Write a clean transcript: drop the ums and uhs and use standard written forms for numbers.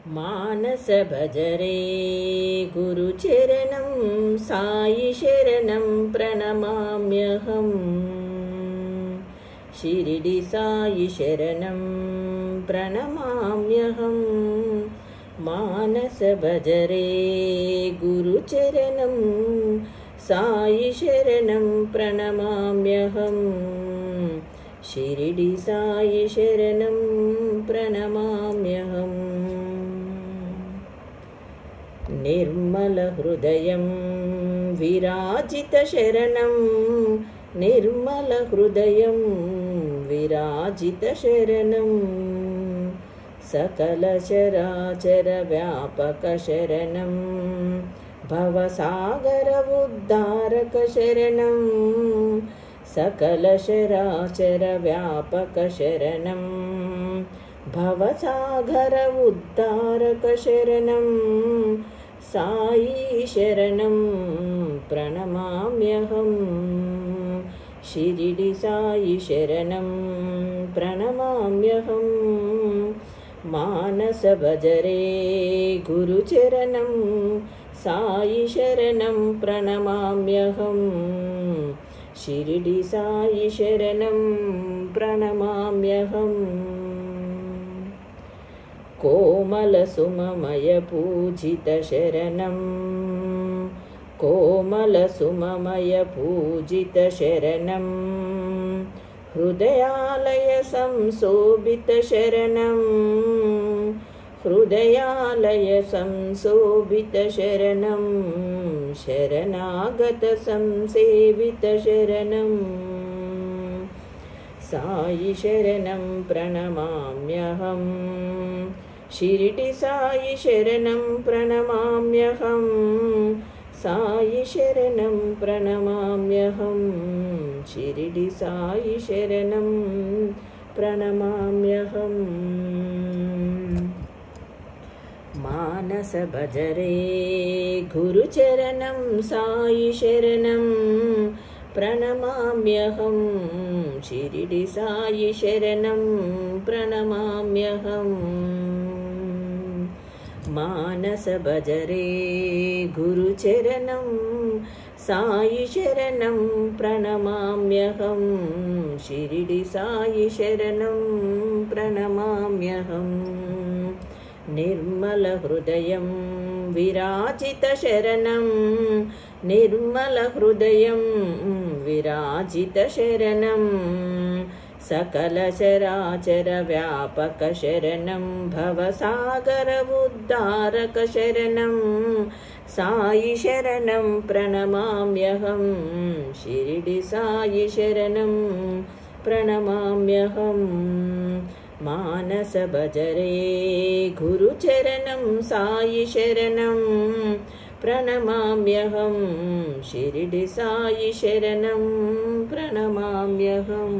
मानस भजरे गुरुचरणं साई शरणं प्रणमाम्यहम् शिरिडी साई शरणं प्रणमाम्यहम् मानस भजरे गुरुचरणं साई शरणं प्रणमाम्यहम् शिरिडी साई शरणं प्रणमाम्यहम् निर्मल हृदयं विराजित शरणं निर्मल हृदयं विराजित शरणं सकल चराचर व्यापक शरणं भवसागर उद्धारक शरणं सकल चराचर व्यापक शरणं भवसागर उद्धारक शरणं साई शरणं प्रणमाम्यहम् शिरिडी साई शरणं प्रणमाम्यहम् मानस भजरे गुरुचरणं साई शरणं प्रणमाम्यहम् शिरिडी साई शरणं प्रणमाम्यहम् कोमल सुममय पूजित शरणं कोमल सुममय पूजित शरणं हृदयालय संशोभित शरणं हृदयालय संशोभित शरणं शरणागत संसेवित शरणं साई शरणं प्रणमाम्यहम् शिरिडी साई शरणं प्रणमाम्यहम् साई शरणं प्रणमाम्यहम् शिरिडी साई शरणं प्रणमाम्यहम् मानस भजरे गुरुचरणं साई शरणं प्रणमाम्यहम् शिरिडी साई शरणं प्रणमाम्यहम् मानस भजरे गुरुचरणं साई शरणं प्रणमाम्यहम् शिरिडी साई शरणं प्रणमाम्यहम् निर्मल हृदयं विराजित शरणं निर्मल हृदयं विराजित शरणं सकल चराचर व्यापक शरणं भवसागर उद्धारक शरणं साई शरणं प्रणमाम्यहम् शिरिडी साई शरणं प्रणमाम्यहम् मानस भजरे गुरुचरणं साई शरणं प्रणमाम्यहम् शिरिडी साई शरणं प्रणमाम्यहम्।